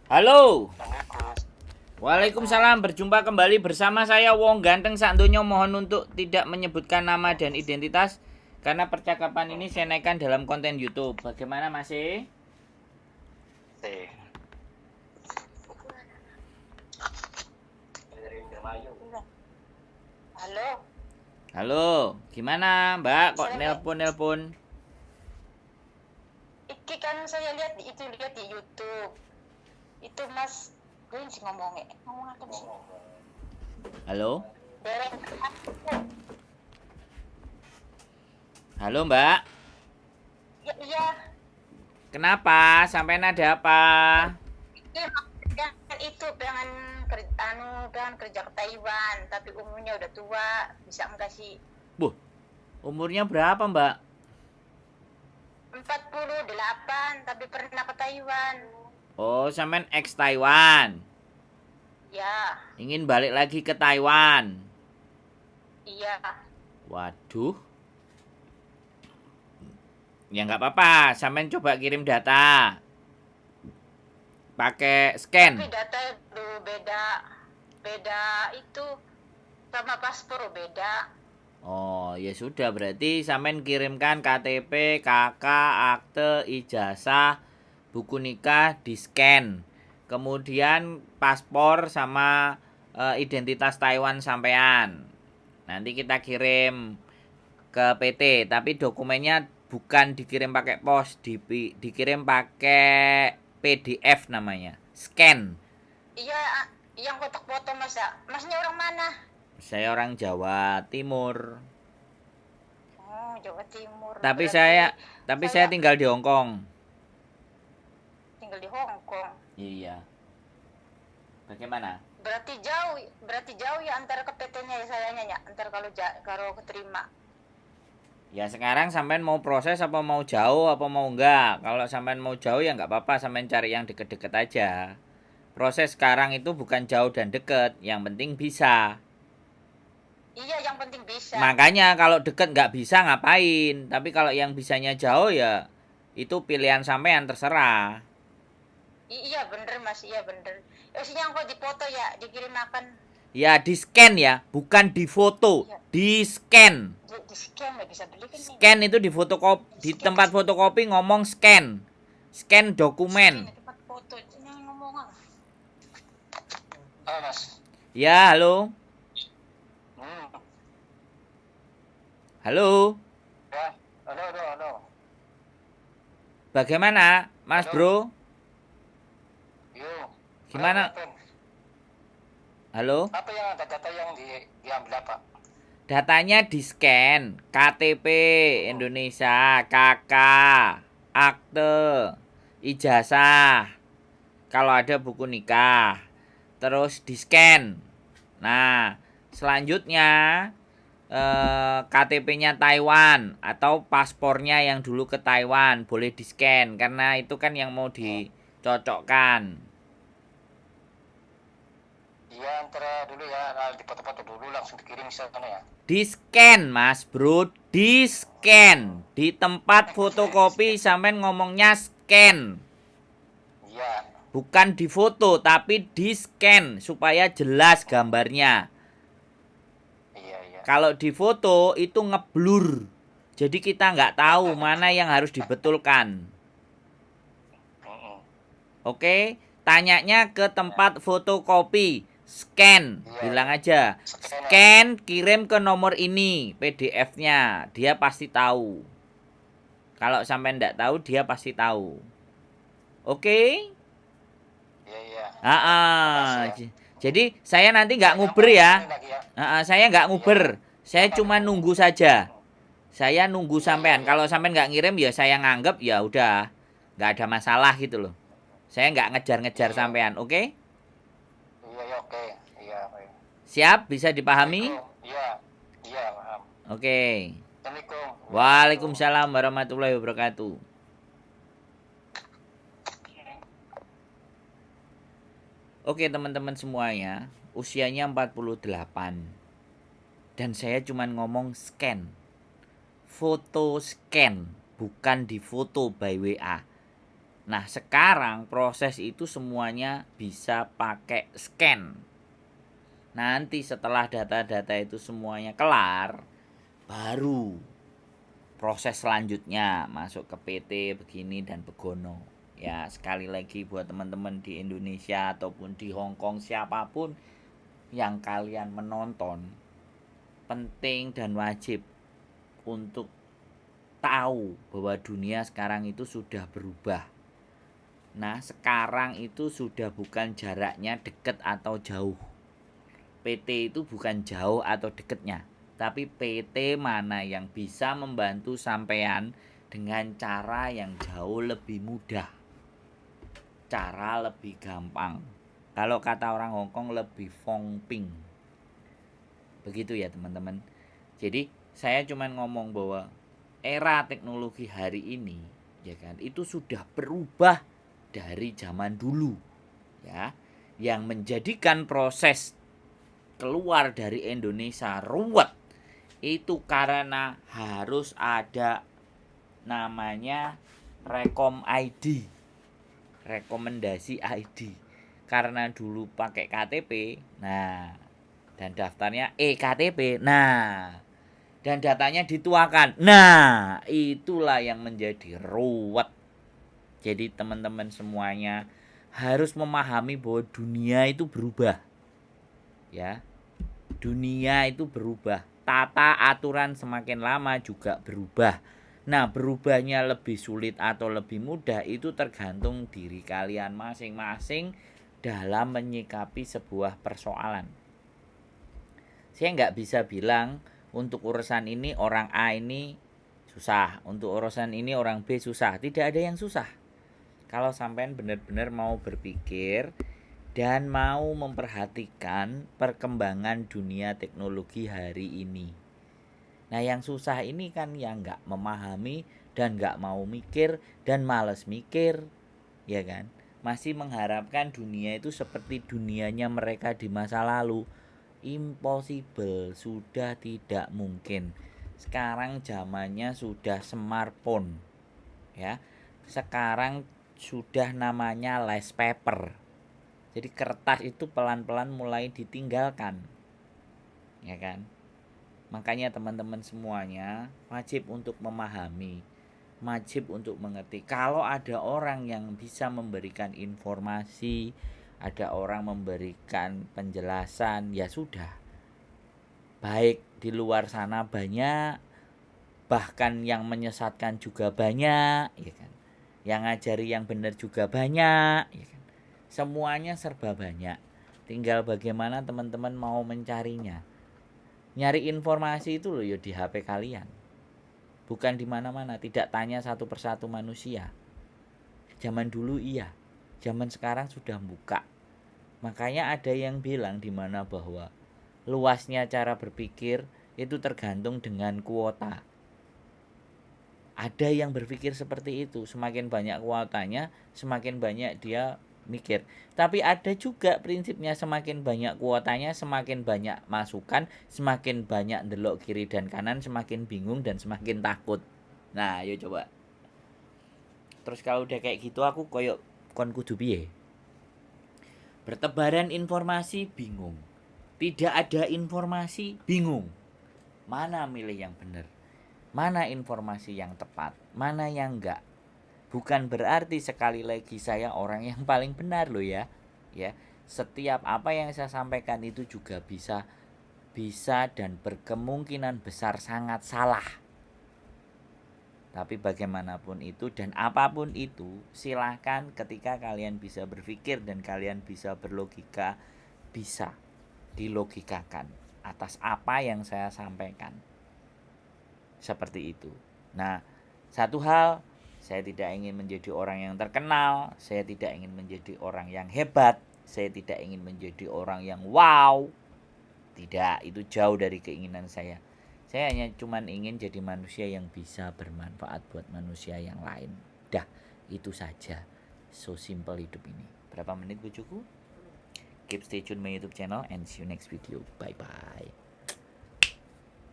Halo. Waalaikumsalam. Berjumpa kembali bersama saya Wong Ganteng Sakdonya. Mohon untuk tidak menyebutkan nama dan identitas karena percakapan ini saya naikkan dalam konten YouTube. Bagaimana masih? Halo, Halo. Gimana Mbak? Kok Assalamualaikum. nelpon-nelpon? Iki kan saya lihat di YouTube. Itu Mas, gue sih ngomongnya. Ngomong apa sih? Halo. Dereng. Halo Mbak. Ya, iya. Kenapa? Sampai ada apa? Iya, pengen itu pengen kerja ke Taiwan, tapi umurnya udah tua. Bisa enggak sih? Buh, umurnya berapa Mbak? 48, tapi pernah ke Taiwan. Oh, sampean ex Taiwan. Ya, Ingin balik lagi ke Taiwan. iya. Waduh. Ya nggak apa-apa, sampean coba kirim data. Pakai scan. Tapi data itu beda. Beda itu sama paspor beda. Oh, ya sudah berarti sampean kirimkan KTP, KK, akte, ijazah, buku nikah di scan. Kemudian paspor sama identitas Taiwan sampean. Nanti kita kirim ke PT, tapi dokumennya bukan dikirim pakai pos, dikirim pakai PDF namanya. Scan. Iya, yang kotak foto Mas ya. Masnya orang mana? Saya orang Jawa Timur. Oh, Jawa Timur. Tapi Berarti saya tinggal di Hong Kong. tinggal di Hong Kong. Iya. Bagaimana? Berarti jauh ya antara ke PT-nya ya sayanya ya. Antara kalau keterima. Ya sekarang sampean mau proses apa mau jauh apa mau enggak? Kalau sampean mau jauh ya nggak apa-apa, sampean cari yang deket-deket aja. Proses sekarang itu bukan jauh dan deket, yang penting bisa. Iya, yang penting bisa. Makanya kalau deket nggak bisa ngapain? Tapi kalau yang bisanya jauh ya itu pilihan sampean terserah. Iya bener Mas, iya bener. Isinya kok dipoto ya, dikirim akan Ya di scan ya, bukan di foto, iya. di scan. Di scan nggak bisa beli kan nih. Scan itu di fotokopi, di Scan, tempat fotokopi ngomong scan. Scan scan dokumen. di tempat foto. Ini ngomong apa? Mas. Ya, halo. Hmm. Halo. Ya, halo. Bagaimana, Mas Halo. Bro? Yo. Gimana? Halo? Apa yang ada data yang diambil apa? Datanya di scan, KTP Indonesia, KK, akte, ijazah, kalau ada buku nikah, terus di scan. Nah, selanjutnya KTP-nya Taiwan atau paspornya yang dulu ke Taiwan boleh di scan karena itu kan yang mau dicocokkan. Iya, antara dulu ya, di foto-foto dulu langsung dikirim ke sana ya. Di scan Mas Bro, di scan. Di tempat fotokopi sampean ngomongnya scan. Iya. Bukan di foto tapi di scan supaya jelas gambarnya. Iya. Kalau di foto itu ngeblur. Jadi kita nggak tahu mana yang harus dibetulkan. Oke, tanyanya ke tempat fotokopi. Scan, Iya, bilang iya. aja. Scan, kirim ke nomor ini PDF-nya. Dia pasti tahu. Kalau sampai nggak tahu, dia pasti tahu. Oke? Iya. Jadi saya nanti nggak nguber ya. Saya nggak nguber. Saya cuma nunggu saja. Saya nunggu sampean. Kalau sampean nggak ngirim ya saya nganggep ya udah nggak ada masalah gitu loh. Saya nggak ngejar-ngejar sampean, oke? Iya, oke. Iya. Siap? Bisa dipahami? Iya, paham. Oke. Assalamualaikum. Waalaikumsalam warahmatullahi wabarakatuh. Oke teman-teman semuanya, usianya 48. Dan saya cuma ngomong scan. Foto scan, bukan di foto by WA. Nah, sekarang proses itu semuanya bisa pakai scan. Nanti setelah data-data itu semuanya kelar, baru proses selanjutnya masuk ke PT begini dan begono. Ya, sekali lagi buat teman-teman di Indonesia ataupun di Hong Kong, siapapun yang kalian menonton, penting dan wajib untuk tahu bahwa dunia sekarang itu sudah berubah. Nah, sekarang itu sudah bukan jaraknya dekat atau jauh. PT itu bukan jauh atau dekatnya, tapi PT mana yang bisa membantu sampean dengan cara yang jauh lebih mudah, cara lebih gampang. Kalau kata orang Hongkong lebih fongping. Begitu ya teman-teman. Jadi saya cuma ngomong bahwa era teknologi hari ini, ya kan, itu sudah berubah dari zaman dulu, ya, yang menjadikan proses keluar dari Indonesia ruwet itu karena harus ada namanya rekom ID, rekomendasi ID. Karena dulu pakai KTP, nah, dan daftarnya eKTP, nah, dan datanya dituakan, nah, itulah yang menjadi ruwet. Jadi teman-teman semuanya harus memahami bahwa dunia itu berubah, ya, dunia itu berubah, tata aturan semakin lama juga berubah. Nah, berubahnya lebih sulit atau lebih mudah itu tergantung diri kalian masing-masing dalam menyikapi sebuah persoalan. Saya nggak bisa bilang untuk urusan ini orang A ini susah, untuk urusan ini orang B susah. Tidak ada yang susah. Kalau sampean benar-benar mau berpikir dan mau memperhatikan perkembangan dunia teknologi hari ini. Nah, yang susah ini kan yang nggak memahami dan nggak mau mikir dan males mikir, ya kan? Masih mengharapkan dunia itu seperti dunianya mereka di masa lalu. Impossible, sudah tidak mungkin. Sekarang zamannya sudah smartphone, ya. Sekarang sudah namanya less paper. Jadi kertas itu pelan-pelan mulai ditinggalkan, ya kan? Makanya teman-teman semuanya wajib untuk memahami, wajib untuk mengerti. Kalau ada orang yang bisa memberikan informasi, ada orang memberikan penjelasan, ya sudah. Baik di luar sana banyak, bahkan yang menyesatkan juga banyak, ya kan? Yang ngajari yang benar juga banyak, ya kan? Semuanya serba banyak. Tinggal bagaimana teman-teman mau mencarinya. Nyari informasi itu loh ya di HP kalian. Bukan di mana-mana, tidak tanya satu persatu manusia. Zaman dulu iya, zaman sekarang sudah buka. Makanya ada yang bilang di mana bahwa luasnya cara berpikir itu tergantung dengan kuota. Ada yang berpikir seperti itu, semakin banyak kuotanya, semakin banyak dia mikir. Tapi ada juga prinsipnya semakin banyak kuotanya, semakin banyak masukan, semakin banyak ndelok kiri dan kanan, semakin bingung dan semakin takut. Nah, ayo coba. Terus kalau udah kayak gitu aku koyok kon kudu piye? Bertebaran informasi bingung. Tidak ada informasi bingung. Mana milih yang benar? Mana informasi yang tepat, mana yang enggak. Bukan berarti sekali lagi saya orang yang paling benar loh ya. Ya, setiap apa yang saya sampaikan itu juga bisa dan berkemungkinan besar sangat salah. Tapi bagaimanapun itu dan apapun itu, silakan ketika kalian bisa berpikir dan kalian bisa berlogika, bisa dilogikakan atas apa yang saya sampaikan. Seperti itu. Nah, satu hal, saya tidak ingin menjadi orang yang terkenal, saya tidak ingin menjadi orang yang hebat, saya tidak ingin menjadi orang yang wow. Tidak, itu jauh dari keinginan saya. Saya hanya cuman ingin jadi manusia yang bisa bermanfaat buat manusia yang lain. Dah, itu saja. So simple hidup ini. Berapa menit bojoku? Keep stay tune my YouTube channel and see you next video. Bye bye.